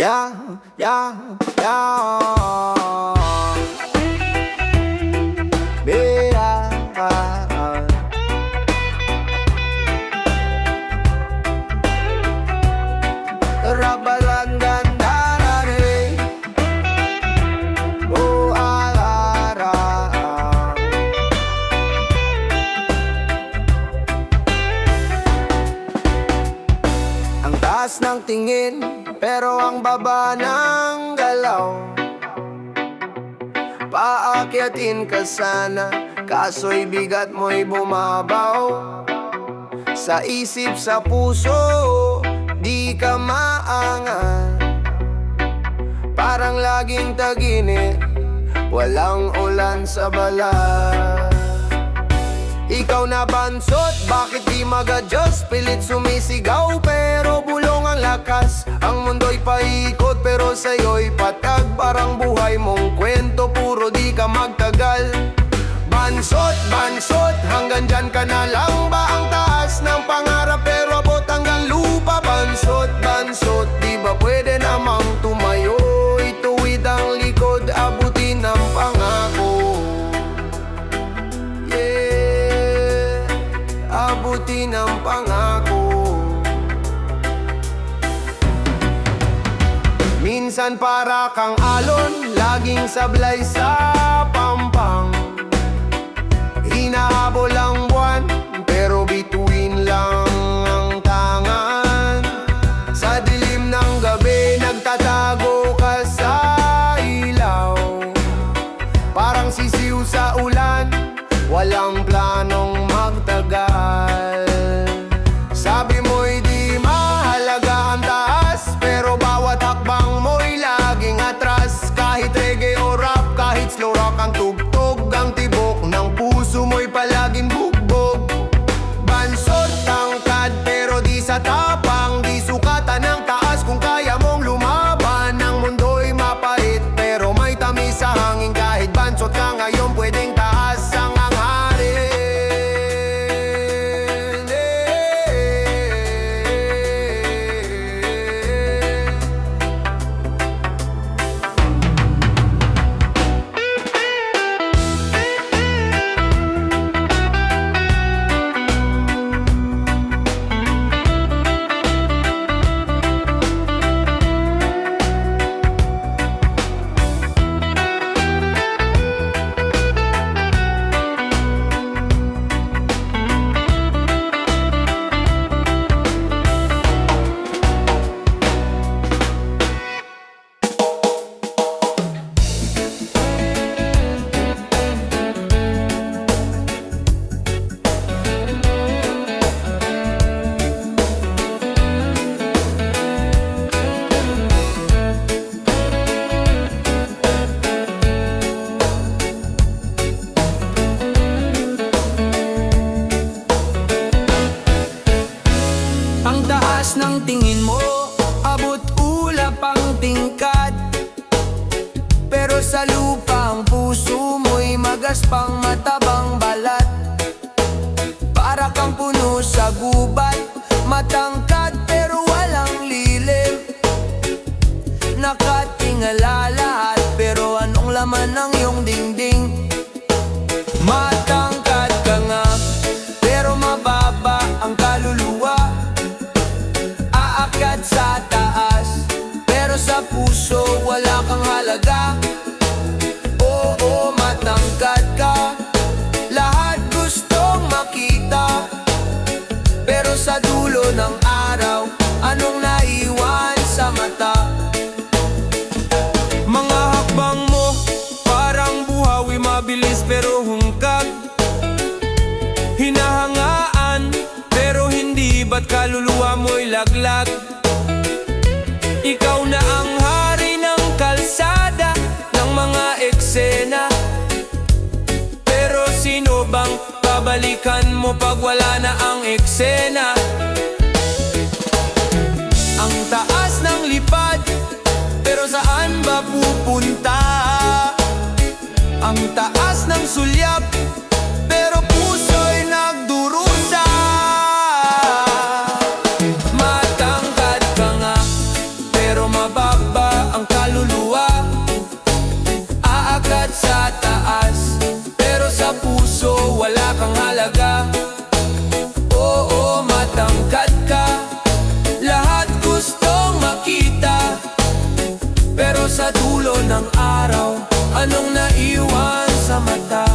Yeah, yeah, yeah. Yeah. Rabalangan darare. Oh, alara. Ang taas ng tingin, pero ang baba ng galaw. Paakyatin ka sana, kaso'y bigat mo'y bumabaw. Sa isip, sa puso, di ka maangat. Parang laging taginit, walang ulan sa balat. Ikaw na bansot, bakit di mag-adjust? Pilit sumisigaw pero bulong ang lakas. Ang mundo'y paikot pero sa'yo'y patag. Parang buhay mong kwento, puro di ka magtagal. Bansot, bansot, hanggang dyan ka na lang ba? Ang taas ng pangarap pero abot hanggang lupa. Bansot, bansot, di ba pwede namang tumayo? Ituwid ang likod, abutin ang pangako. Abutin ang pangako. Minsan para kang alon, laging sablay sa pampang. Hinahabol ang buwan, pero bituin lang ang tangan. Sa dilim ng gabi, nagtatago ka sa ilaw. Parang sisiw sa ulan, walang planong magtagal. Sabi mo'y di mahalaga ang taas, pero bawat hakbang mo'y laging atras. Kahit reggae o rap, kahit slow rock ang tugtog, ang tibok ng puso mo'y palaging bugbog. Bansot, tangkad, pero di sa tapang. Di sukatan ng taas kung kaya mong lumaban. Ang mundo'y mapait, pero may tamis sa hangin. Kahit bansot ka ngayon, pwedeng taas ang hangarin. Ang taas ng tingin mo, abot ulap ang tingkad. Pero sa lupa ang puso mo'y magaspang, matabang balat. Para kang puno sa gubat, matangkad pero walang lilim. Nakatingala lahat, pero anong laman ng iyong dingding? Matangkad ka nga, pero mababa ang kaluluwa. Aakyat sa taas, pero sa puso wala kang halaga. Oo, matangkad ka, lahat gustong makita. Pero sa dulo ng araw, anong naiwan sa mata? Mga hakbang mo, parang buhawi, mabilis pero hungkag. Hinahangaan, pero hindi ba't kaluluwa mo'y laglag? Ikaw na ang hari ng kalsada, ng mga eksena. Pero sino bang babalikan mo pag wala na ang eksena? Ang taas ng lipad, pero saan ba pupunta? Ang taas ng sulyap, pero puso'y nagdurusa. Matangkad ka nga, pero mababa ng araw, anong naiwan sa mata?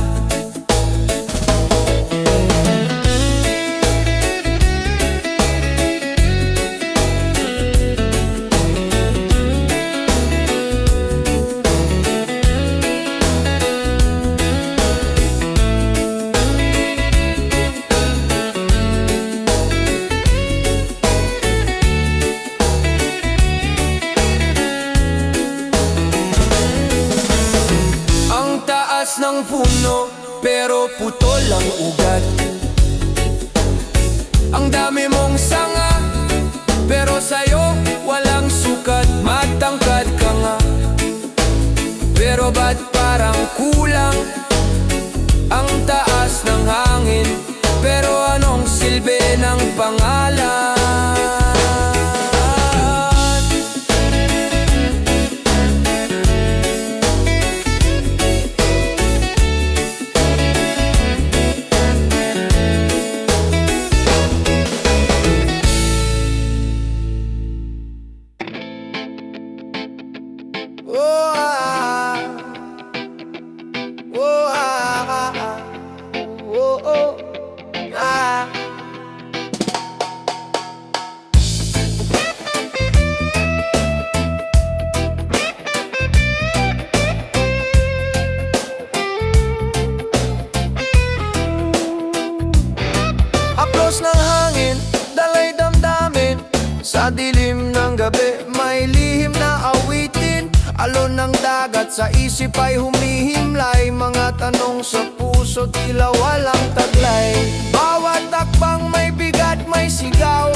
Ng puno, pero putol ang ugat. Ang dami mong sanga, pero sa'yo walang sukat. Matangkad ka nga, pero ba't parang kulang? Ang taas ng hangin, pero anong silbi ng pangalan? Haplos ng hangin, dalay damdamin. Sa dilim ng gabi, may lihim na awitin. Alon ng dagat, sa isip ay humihimlay. Mga tanong sa puso, tila walang taglay. Bawat takbang may bigat, may sigaw.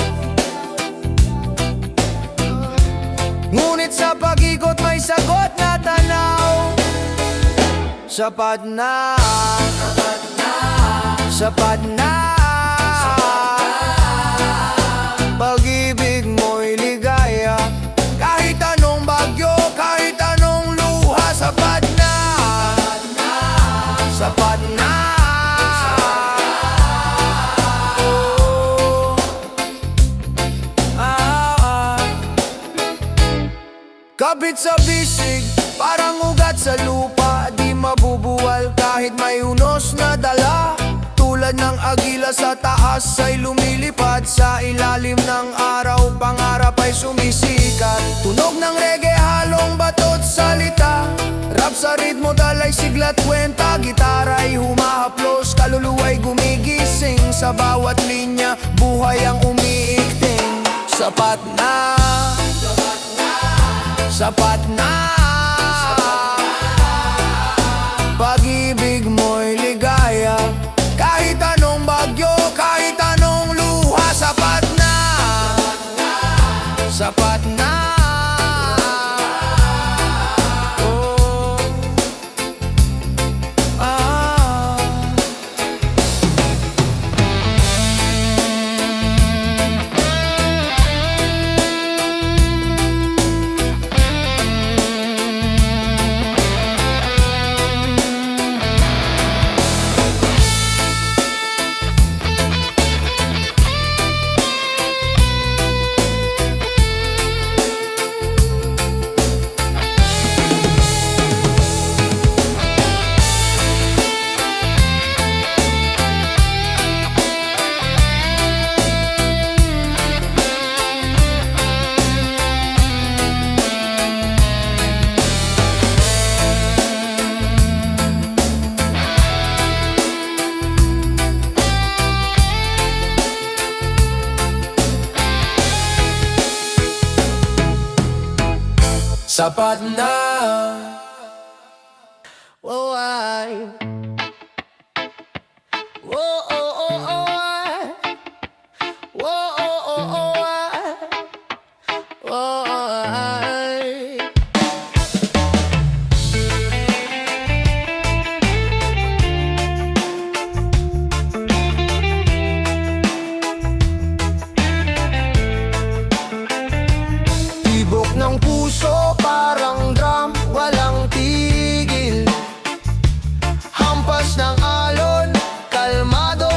Ngunit sa pag-ikot, may sagot na tanaw. Sapat na, sapat na, sapat na. Pag-ibig mo'y ligaya. Kahit anong bagyo, kahit anong luha. Sapat na, sapat na. Oh. Kapit sa bisig, parang ugat sa lupa. Di mabubuwal kahit may unos na dala. Tulad ng agila sa taas ay lumilipad. Sa ilalim ng araw, pangarap ay sumisikat. Tunog ng reggae, halong batot salita. Rap sa ritmo, dalay siglat, kwenta. Gitara'y humahaplos, kaluluwa'y gumigising. Sa bawat linya, buhay ang umiikting. Sapat na, sapat na, sapat na. Pag-ibig mo'y ligaya. Kahit anong bagyo, kahit anong luha. Sapat na, sapat na. Oh. Sapat na. Oh, I. Oh, oh, oh, oh, I. Oh, oh, oh, oh, I. Oh, I. Tibok ng puso, parang drum, walang tigil. Hampas ng alon, kalmado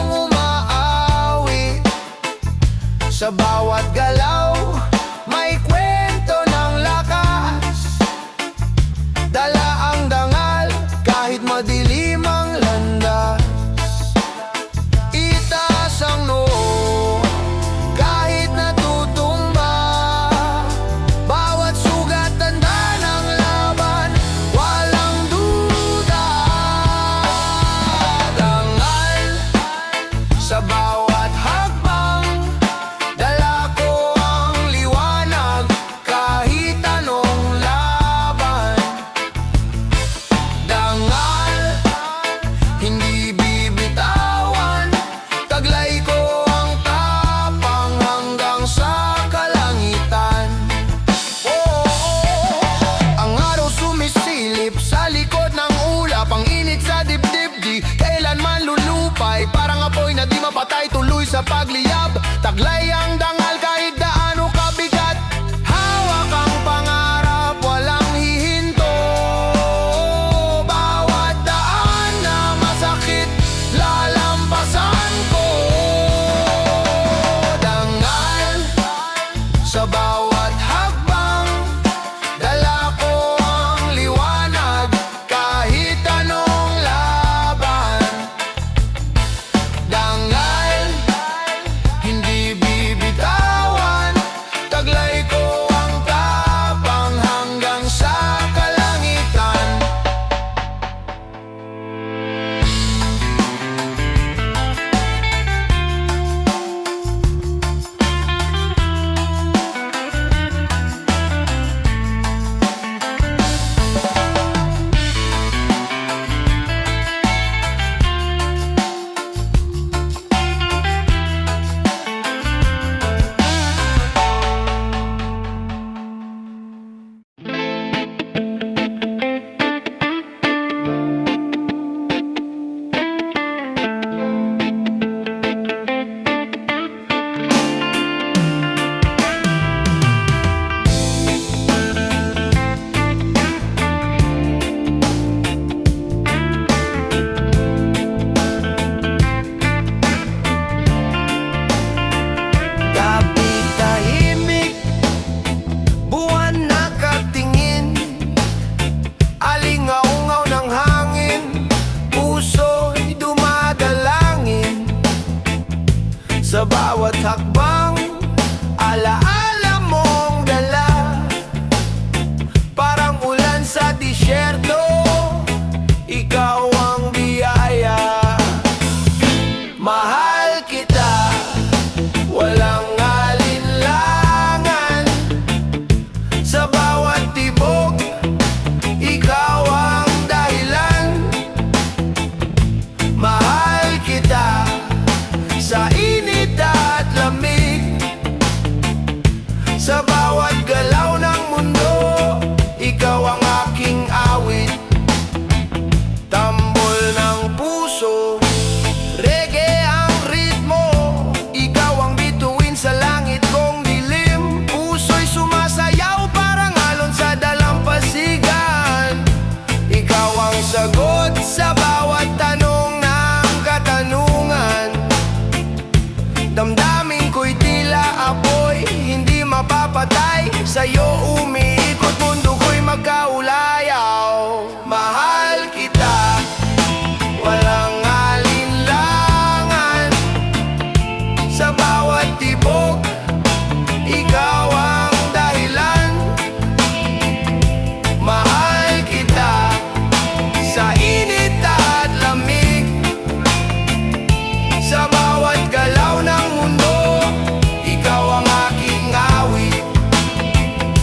sa'yo umiikot, mundo ko'y magkaulayaw. Mahal kita, walang alinlangan. Sa bawat tibok, ikaw ang dahilan. Mahal kita, sa init at lamig. Sa bawat galaw ng mundo, ikaw ang aking awit.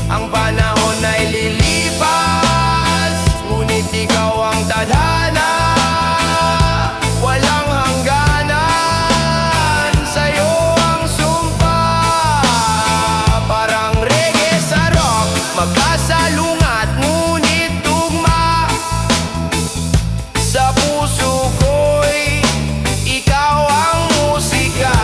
Ang panahon ay lilipas, ngunit ikaw ang tadhana. Walang hangganan, sa'yo ang sumpa. Parang reggae sa rock, magkasalungat ngunit tugma. Sa puso ko'y ikaw ang musika.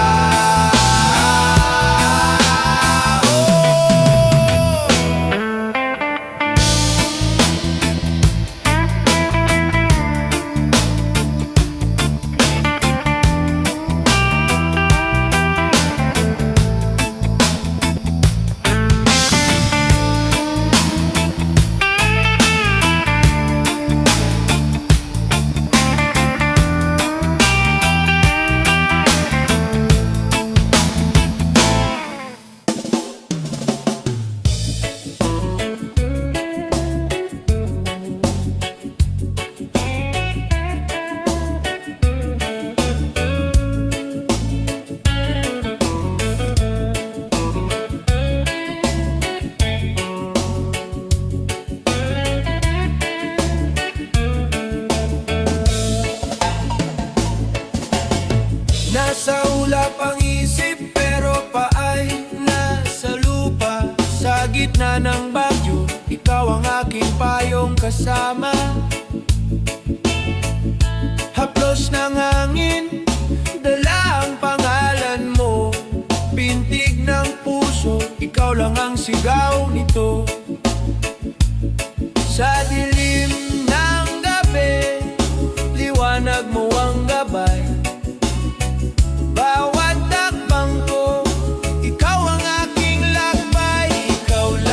Nasa ulap ang isip pero paay nasa lupa. Sa gitna ng bagyo, ikaw ang aking payong kasama. Haplos ng hangin, dala ang pangalan mo. Pintig ng puso, ikaw lang ang sigaw nito. Sa dilim ng gabi, liwanag mo ang gabay. Bawat takbang ko, ikaw ang aking lakbay. Ikaw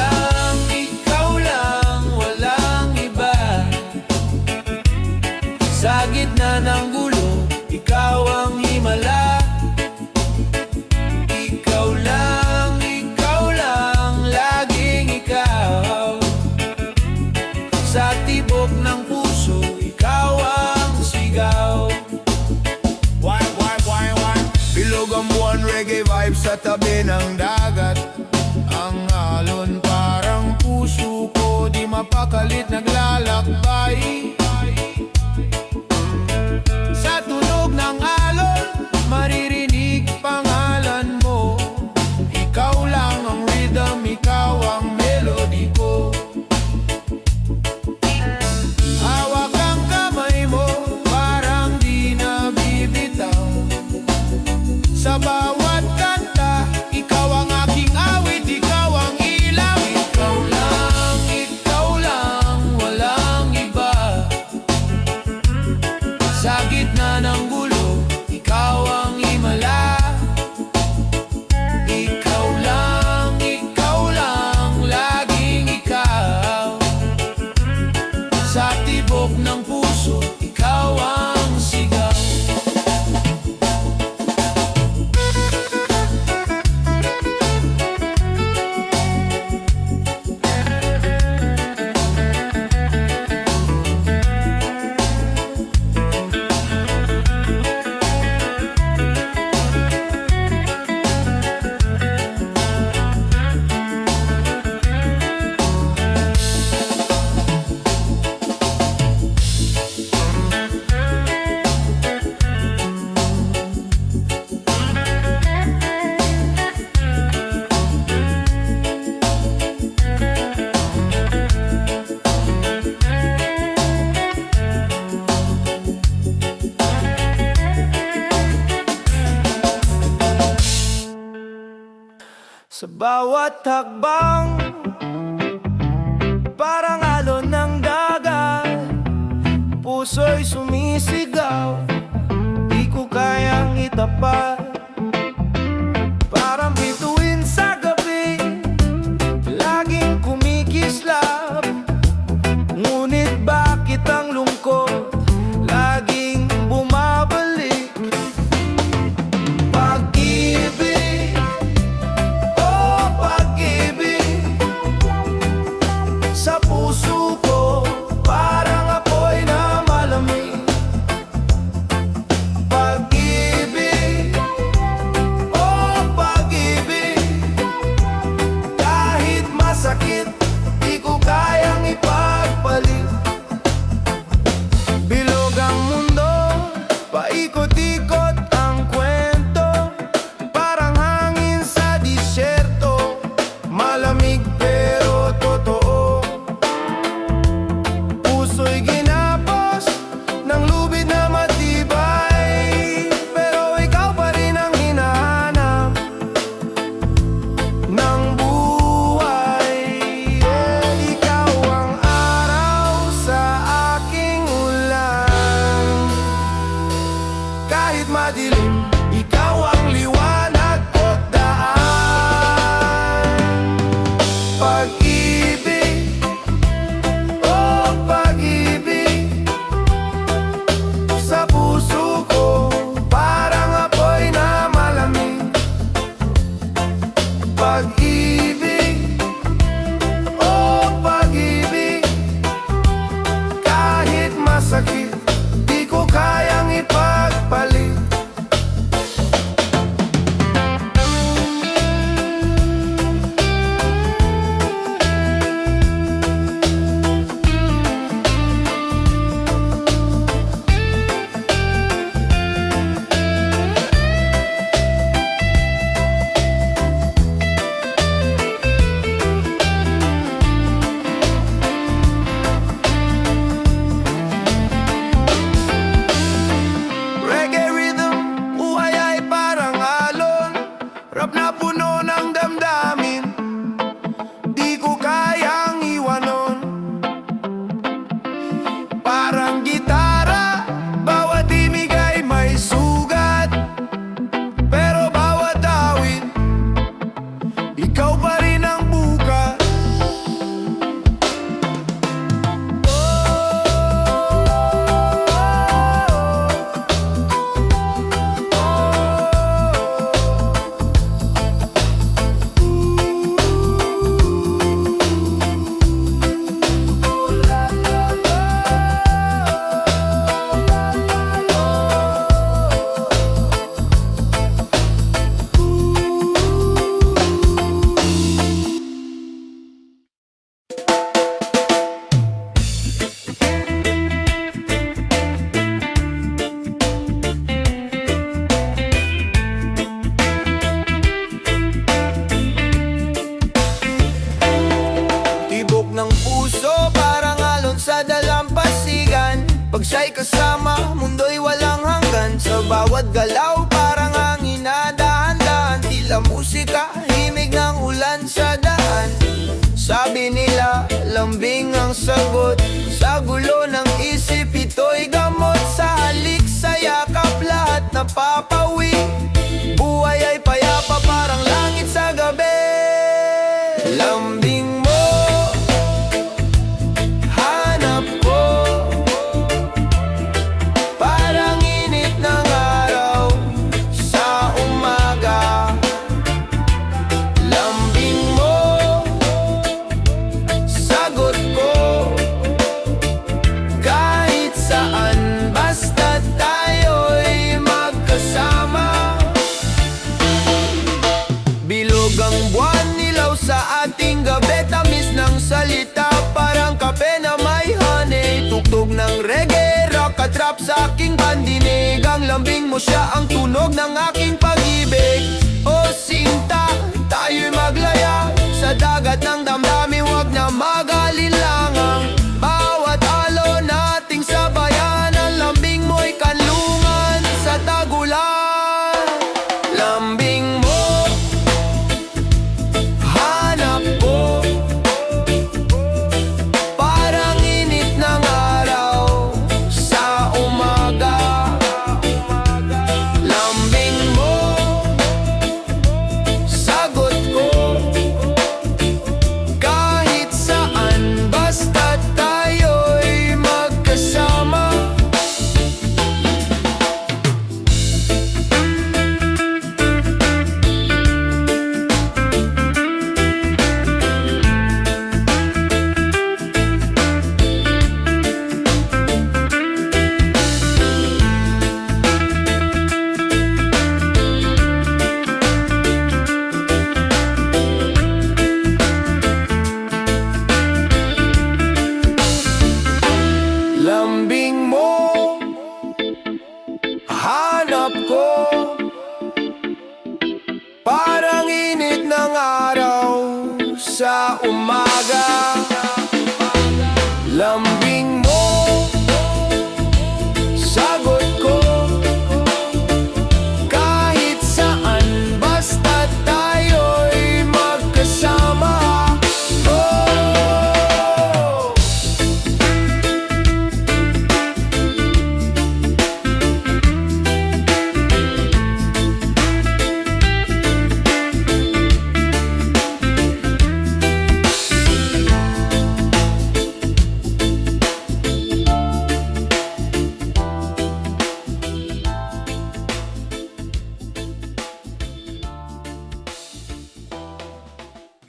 lang, walang iba. Sa gitna ng gulo, ikaw ang himala. Ikaw lang, laging ikaw. Sa tibok ng puso, ikaw ang sigaw. Bilog ang buwan, reggae vibe sa tabi ng dagat. Ang alon parang puso ko, di mapakalit naglalakbay. Sa tunog ng alon, maririnig pangalan mo. Ikaw lang ang rhythm, ikaw ang melody ko. Hawak ang kamay mo, parang di nabibitaw. Sa bawat kanta, ikaw ang aking awit, ikaw ang ilaw. Ikaw lang, walang iba. Sa gitna ng gulo, ikaw ang himala. Ikaw lang, laging ikaw. Sa tibok ng puso, ikaw ang sigaw. Sa bawat hakbang, parang alon ng dagat. Puso'y sumisigaw, di ko kayang itapat. Parang bituin sa gabi, lagi puso ko, parang apoy na malamig. Pag-ibig, oh pag-ibig, kahit masakit, di ko kayang ipagpalit. Bilog ang mundo, paikot-ikot ang kwento, parang hangin sa disyerto, malamig pero totoo. Puso'y ginapos ng lubid na matibay, pero ikaw pa rin ang hinahanap ng buhay. Ikaw ang araw sa aking ulan, kahit madilim, ikaw ang liwanag ko't daan. Pag-ibig, oh pag-ibig, sa puso ko, parang apoy na malamig. Pag-ibig, oh pag-ibig, kahit masakit, di ko kayang ipagpalit. Reggae rhythm, buhay ay parang alon, rap na puno ng damdamin, di ko kayang iwanon. Parang gitara, bawat imig ay may sugat, pero bawat awit, ikaw pa rin ang bukas. Tibok ng puso, parang alon sa dalampasigan. Pag siya'y kasama, mundo'y walang hanggan. Sa bawat galaw, parang hangin na dahan-dahan. Tila musika, himig ng ulan sa daan. Sabi nila, lambing ang sagot. Sa gulo ng isip, ito'y gamot. Sa halik, sa yakap, lahat napapawi. Buhay ay payapa, parang langit sa gabi. Lambing mo, hanap ko, parang init ng araw sa umaga. Lambing mo, sagot ko, kahit saan, basta tayo'y magkasama. Bilog ang buwan, nilaw sa ating gabi, tamis ng salita, parang kape na may honey. Tugtog ng reggae, rock at rap sa aking pandinig. Ang lambing mo, siya ang tunog ng aking pag-ibig. O sinta, tayo'y maglaya sa dagat ng damdamin, wag na mag-alinlangang. Bawat alon nating sabayan, ang lambing mo'y kanlungan sa tagulan. Lambing mo, hanap ko, parang init ng araw sa umaga. Lambing mo, Lambing mo, sagot ko. Kahit saan, basta tayo'y magkasama. Oh!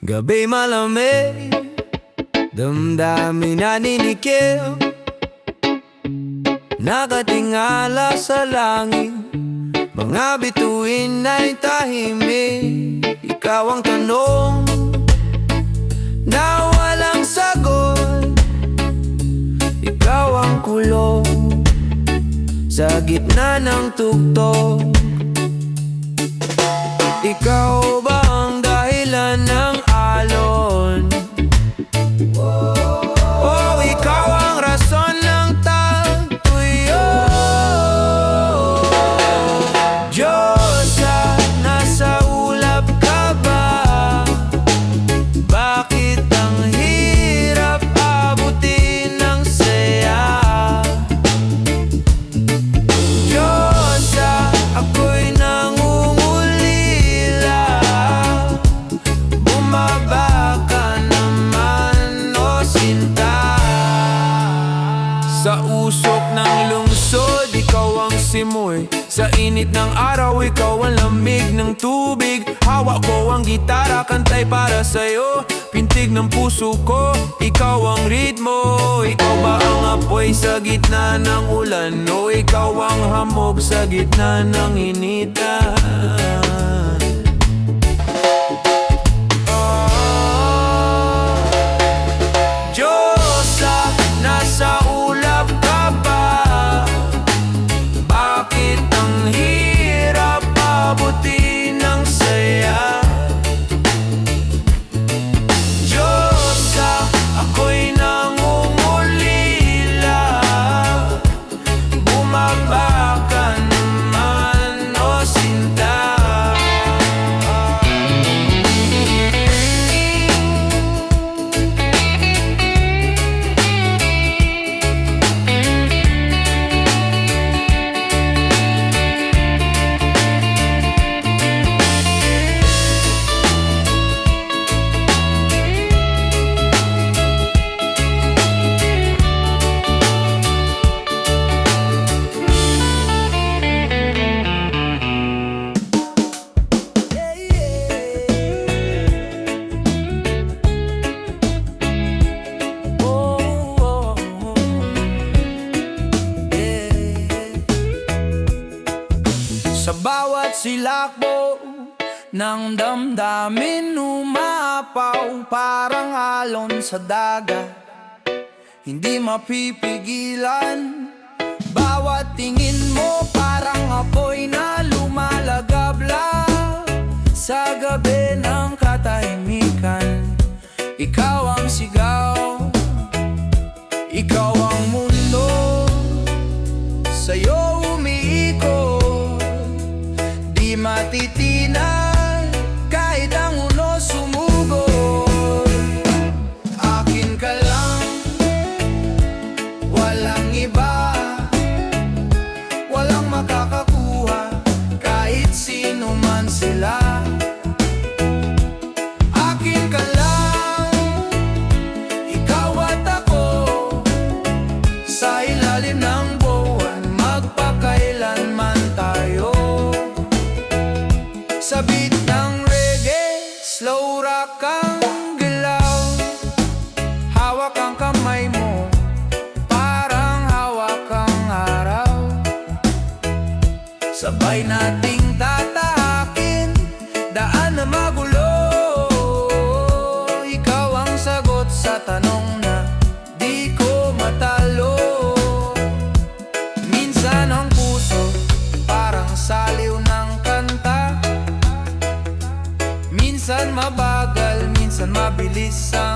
Gabi malamig, damdamin naninikip, nakatingala sa langit, mga bituin ay tahimik. Ikaw ang tanong na walang sagot, ikaw ang kulong sa gitna ng tugtog. Ikaw ba ang dahilan ng alon? O ikaw ang rason ng tagpuyo? Diyosa, nasa ulap ka ba? Bakit ang hirap abutin ng saya? Diyosa, ako'y sa usok ng lungsod, ikaw ang simoy. Sa init ng araw, ikaw ang lamig ng tubig. Hawak ko ang gitara, kantay para sa'yo. Pintig ng puso ko, ikaw ang ritmo. Ikaw ba ang apoy sa gitna ng ulan? O ikaw ang hamog sa gitna ng initan? Diyosa, nasa ulap ka ba? Bakit ang hirap abutin ng saya? Diyosa, ako'y nangungulila. Bumaba ka naman, o sinta. Sa bawat silakbo ng damdamin umaapaw, parang alon sa dagat, hindi mapipigilan. Bawat tingin mo parang apoy na lumalagabla sa gabi ng katahimikan. Ikaw ang sigaw, ikaw ang mundo, sa'yo umiikot. Di matitinag kahit ang uno sumugod. Akin ka lang, walang iba, walang makakakuha kahit sino man sila. Akin ka lang, ikaw at ako, sa ilalim ng buwan, magpakailanman tayo. Sa beat ng reggae, slow rock ang galaw. Hawak ang kamay mo, parang hawak ang araw. Sabay nating tatahakin, daan na magulo. Ikaw ang sagot sa tanong na di ko matalo. Minsan ang puso parang saliw ng kanta, minsan mabagal, minsan mabilis ang